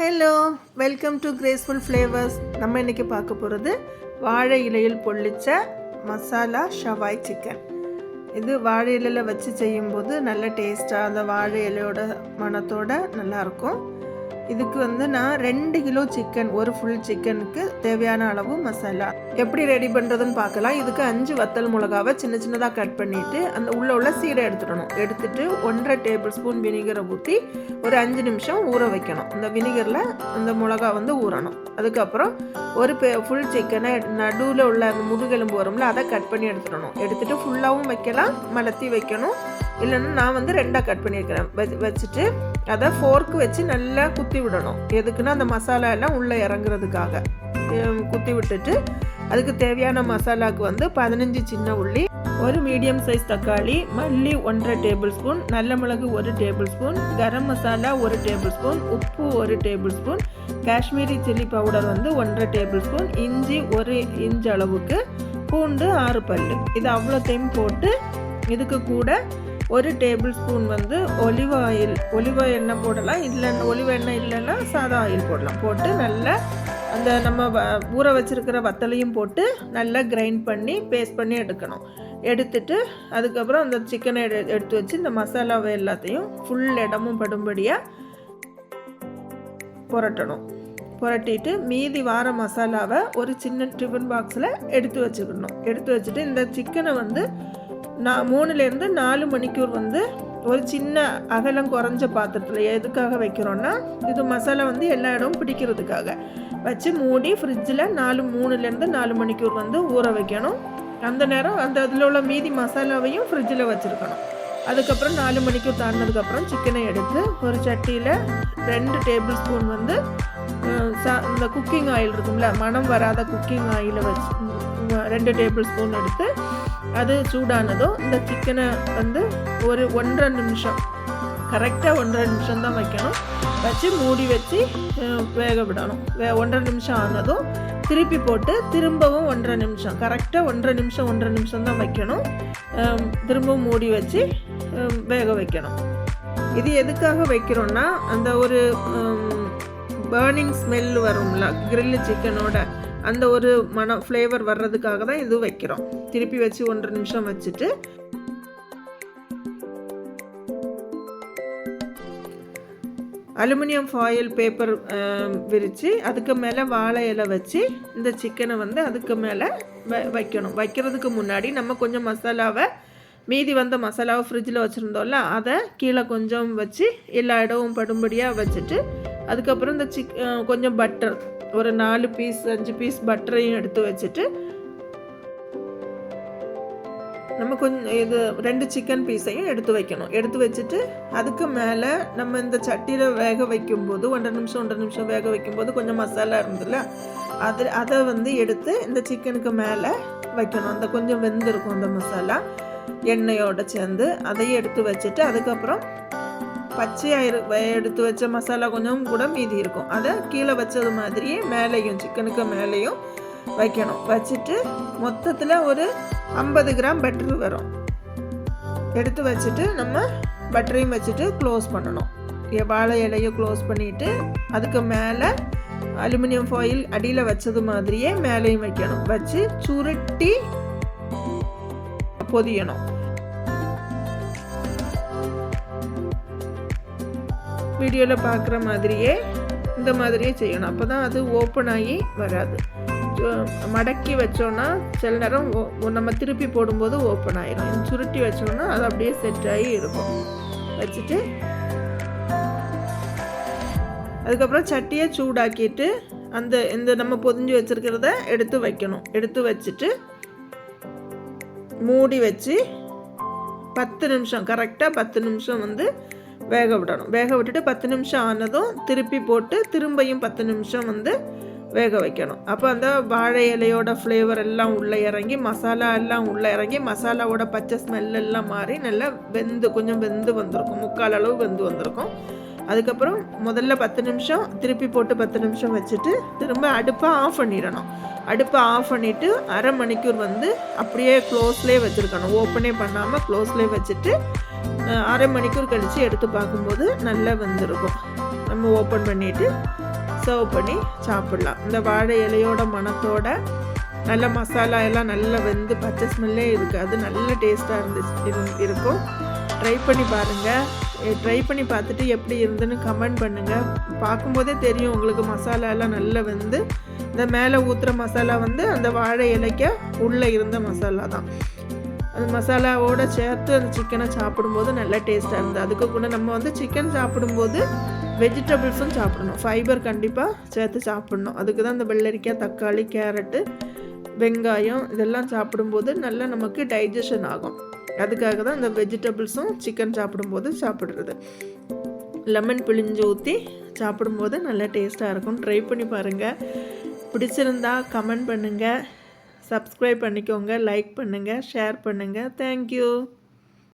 Hello, welcome to graceful flavours. நம்ம இன்றைக்கி பார்க்க போகிறது வாழை இலையில் பொள்ளிச்ச மசாலா ஷவாய் சிக்கன். இது வாழை இலையில் வச்சு செய்யும்போது நல்ல டேஸ்ட்டாக அந்த வாழை இலையோட மணத்தோடு நல்லாயிருக்கும். இதுக்கு நான் 2 கிலோ சிக்கன், ஒரு ஃபுல் சிக்கனுக்கு தேவையான அளவு மசாலா எப்படி ரெடி பண்ணுறதுன்னு பார்க்கலாம். இதுக்கு 5 வத்தல் மிளகாவை சின்ன சின்னதாக கட் பண்ணிவிட்டு அந்த உள்ள சீடை எடுத்துட்டு 1.5 டேபிள் ஸ்பூன் வினிகரை ஊற்றி ஒரு 5 நிமிஷம் ஊற வைக்கணும். இந்த வினிகரில் இந்த மிளகா ஊறணும். அதுக்கப்புறம் ஒரு ஃபுல் சிக்கனை நடுவில் உள்ள அந்த முதுகெலும்பு வரும்ல, அதை கட் பண்ணி எடுத்துட்டு ஃபுல்லாகவும் வைக்கலாம், மலர்த்தி வைக்கணும். இல்லைன்னா நான் 2ஆக கட் பண்ணியிருக்கிறேன். வச்சுட்டு அதை ஃபோர்க்கு வச்சு நல்லா குத்தி விடணும். எதுக்குன்னா அந்த மசாலா எல்லாம் உள்ளே இறங்குறதுக்காக குத்தி விட்டுட்டு அதுக்கு தேவையான மசாலாவுக்கு 15 சின்ன உள்ளி, ஒரு மீடியம் சைஸ் தக்காளி, மல்லி 1.5 டேபிள் ஸ்பூன், நல்ல மிளகு 1 table spoon, garam masala 1 table spoon, உப்பு 1 table spoon, Kashmiri chilli powder 1.5 table spoon, இஞ்சி 1 இன்ச் அளவுக்கு, பூண்டு 6 பல்லு. இது அவ்வளோத்தையும் போட்டு இதுக்கு கூட 1 டேபிள் ஸ்பூன் ஒலிவ் எண்ணெய் போடலாம். ஒலிவ் எண்ணெய் இல்லைன்னா சாதா ஆயில் போடலாம். போட்டு நல்லா அந்த நம்ம ஊற வச்சுருக்கிற வத்தலையும் போட்டு நல்லா கிரைண்ட் பண்ணி பேஸ்ட் பண்ணி எடுத்துட்டு அதுக்கப்புறம் அந்த சிக்கனை எடுத்து வச்சு இந்த மசாலாவை எல்லாத்தையும் ஃபுல் இடமும் படும்படியாக புரட்டிட்டு மீதி வார மசாலாவை ஒரு சின்ன டிஃபன் பாக்ஸில் எடுத்து வச்சுட்டு இந்த சிக்கனை நான் 3லேருந்து 4 மணிக்கூர் ஒரு சின்ன அகலம் குறைஞ்ச பாத்திரத்தில் எதுக்காக வைக்கிறோன்னா, இது மசாலா எல்லா இடமும் பிடிக்கிறதுக்காக வச்சு மூடி ஃப்ரிட்ஜில் 3லேருந்து 4 மணிக்கூர் ஊற வைக்கணும். அந்த நேரம் அதில் உள்ள மீதி மசாலாவையும் ஃப்ரிட்ஜில் வச்சுருக்கணும். அதுக்கப்புறம் 4 மணிக்கூர் தாண்டினதுக்கப்புறம் சிக்கனை எடுத்து ஒரு சட்டியில் 2 டேபிள் ஸ்பூன் இந்த குக்கிங் ஆயில் இருக்கும்ல, மனம் வராத குக்கிங் ஆயிலை வச்சு 2 டேபிள் ஸ்பூன் எடுத்து அது சூடானதும் இந்த சிக்கனை ஒரு 1.5 நிமிஷம், கரெக்டாக 1.5 நிமிஷம் தான் வைக்கணும். வச்சு மூடி வச்சு வேக விடணும். 1.5 நிமிஷம் ஆனதும் திருப்பி போட்டு திரும்பவும் 1.5 நிமிஷம், கரெக்டாக 1.5 நிமிஷம் தான் வைக்கணும். திரும்பவும் மூடி வச்சு வேக வைக்கணும். இது எதுக்காக வைக்கிறோன்னா, அந்த ஒரு பர்னிங் ஸ்மெல் வரும்ல கிரில்லு சிக்கனோட, அந்த ஒரு ஃப்ளேவர் வர்றதுக்காக தான் இது வைக்கிறோம். திருப்பி வச்சு 1.5 நிமிஷம் வச்சுட்டு அலுமினியம் ஃபாயில் பேப்பர் விரித்து அதுக்கு மேலே வாழை இலை வச்சு இந்த சிக்கனை அதுக்கு மேலே வைக்கணும். வைக்கிறதுக்கு முன்னாடி நம்ம கொஞ்சம் மீதி மசாலாவை ஃப்ரிட்ஜில் வச்சுருந்தோம்ல, அதை கீழே கொஞ்சம் வச்சு எல்லா இடமும் படும்படியாக வச்சுட்டு அதுக்கப்புறம் இந்த கொஞ்சம் பட்டர், ஒரு 4 பீஸ் 5 பீஸ் பட்டரையும் எடுத்து வச்சுட்டு நம்ம கொஞ்சம் இது 2 சிக்கன் பீஸையும் எடுத்து வைக்கணும். எடுத்து வச்சுட்டு அதுக்கு மேலே நம்ம இந்த சட்டியில் வேக வைக்கும்போது 1.5 நிமிஷம் வேக வைக்கும்போது கொஞ்சம் மசாலா இருந்ததுல, அதை எடுத்து இந்த சிக்கனுக்கு மேலே வைக்கணும். அந்த கொஞ்சம் வெந்திருக்கும் அந்த மசாலா எண்ணெயோடு சேர்ந்து, அதையும் எடுத்து வச்சுட்டு அதுக்கப்புறம் பச்சையாக எடுத்து வச்ச மசாலா கொஞ்சம் கூட மீதி இருக்கும், அதை கீழே வச்சது மாதிரியே மேலேயும் சிக்கனுக்கு மேலேயும் வைக்கணும். வச்சுட்டு மொத்தத்தில் ஒரு 50 கிராம் பட்டர் வரும். எடுத்து வச்சுட்டு நம்ம பட்டரையும் வச்சுட்டு க்ளோஸ் பண்ணணும். வாழை இலையை க்ளோஸ் பண்ணிவிட்டு அதுக்கு மேலே அலுமினியம் ஃபாயில் அடியில் வச்சது மாதிரியே மேலேயும் வைக்கணும். வச்சு சுருட்டி பொதியணும். வீடியோவில் பார்க்குற மாதிரியே இந்த மாதிரியே செய்யணும். அப்போ தான் அது ஓப்பன் ஆகி வராது. மடக்கி வச்சோன்னா சில நேரம் நம்ம திருப்பி போடும்போது ஓப்பன் ஆகிடும். சுருட்டி வச்சோன்னா அது அப்படியே செட் ஆகி இருக்கும். வச்சுட்டு அதுக்கப்புறம் சட்டியை சூடாக்கிட்டு இந்த நம்ம பொதிஞ்சு வச்சுருக்கிறத எடுத்து வைக்கணும். எடுத்து வச்சுட்டு மூடி வச்சு 10 நிமிஷம், கரெக்டாக 10 நிமிஷம் வேக விடணும். வேக விட்டுட்டு 10 நிமிஷம் ஆனதும் திருப்பி போட்டு திரும்பியும் 10 நிமிஷம் வேக வைக்கணும். அப்போ அந்த வாழை இலையோட ஃப்ளேவர் எல்லாம் உள்ளே இறங்கி மசாலா எல்லாம் உள்ளே இறங்கி மசாலாவோட பச்சை ஸ்மெல் எல்லாம் மாறி நல்லா கொஞ்சம் வெந்து வந்திருக்கும், 1/4 அளவு வெந்து வந்திருக்கும். அதுக்கப்புறம் முதல்ல 10 நிமிஷம் திருப்பி போட்டு 10 நிமிஷம் வச்சுட்டு திரும்ப அடுப்பை ஆஃப் பண்ணிடணும். அடுப்பை ஆஃப் பண்ணிவிட்டு அரை மணிக்கூர் அப்படியே க்ளோஸ்லேயே வச்சுருக்கணும். ஓப்பனே பண்ணாமல் க்ளோஸ்லேயே வச்சுட்டு அரை மணிக்கூர் கழித்து எடுத்து பார்க்கும்போது நல்லா வெந்திருக்கும். நம்ம ஓப்பன் பண்ணிவிட்டு சர்வ் பண்ணி சாப்பிட்லாம். இந்த வாழை இலையோட மணத்தோட நல்ல மசாலா எல்லாம் நல்லா வெந்து பச்சை ஸ்மெல்லே இருக்காது, நல்ல டேஸ்ட்டாக இருக்கும். ட்ரை பண்ணி பாருங்கள். ட்ரை பண்ணி பார்த்துட்டு எப்படி இருந்துன்னு கமெண்ட் பண்ணுங்கள். பார்க்கும்போதே தெரியும் உங்களுக்கு மசாலா எல்லாம் நல்லா வெந்து இந்த மேலே ஊற்றுற மசாலா வந்து அந்த வாழை இலைக்க உள்ளே இருந்த மசாலா தான். அந்த மசாலாவோடு சேர்த்து அந்த சிக்கனை சாப்பிடும்போது நல்லா டேஸ்ட்டாக இருந்தது. அதுக்கு கூட நம்ம வந்து சிக்கன் சாப்பிடும்போது வெஜிடபிள்ஸும் சாப்பிடணும், ஃபைபர் கண்டிப்பாக சேர்த்து சாப்பிடணும். அதுக்கு தான் இந்த வெள்ளரிக்காய், தக்காளி, கேரட்டு, வெங்காயம் இதெல்லாம் சாப்பிடும்போது நல்லா நமக்கு டைஜஷன் ஆகும். அதுக்காக தான் இந்த வெஜிடபிள்ஸும் சிக்கன் சாப்பிடும்போது சாப்பிட்றது. லெமன் பிழிஞ்சு ஊற்றி சாப்பிடும்போது நல்லா டேஸ்ட்டாக இருக்கும். ட்ரை பண்ணி பாருங்கள். பிடிச்சிருந்தா கமெண்ட் பண்ணுங்கள், சப்ஸ்கிரைப் பண்ணிக்கோங்க, லைக் பண்ணுங்கள், ஷேர் பண்ணுங்கள். தேங்க்யூ.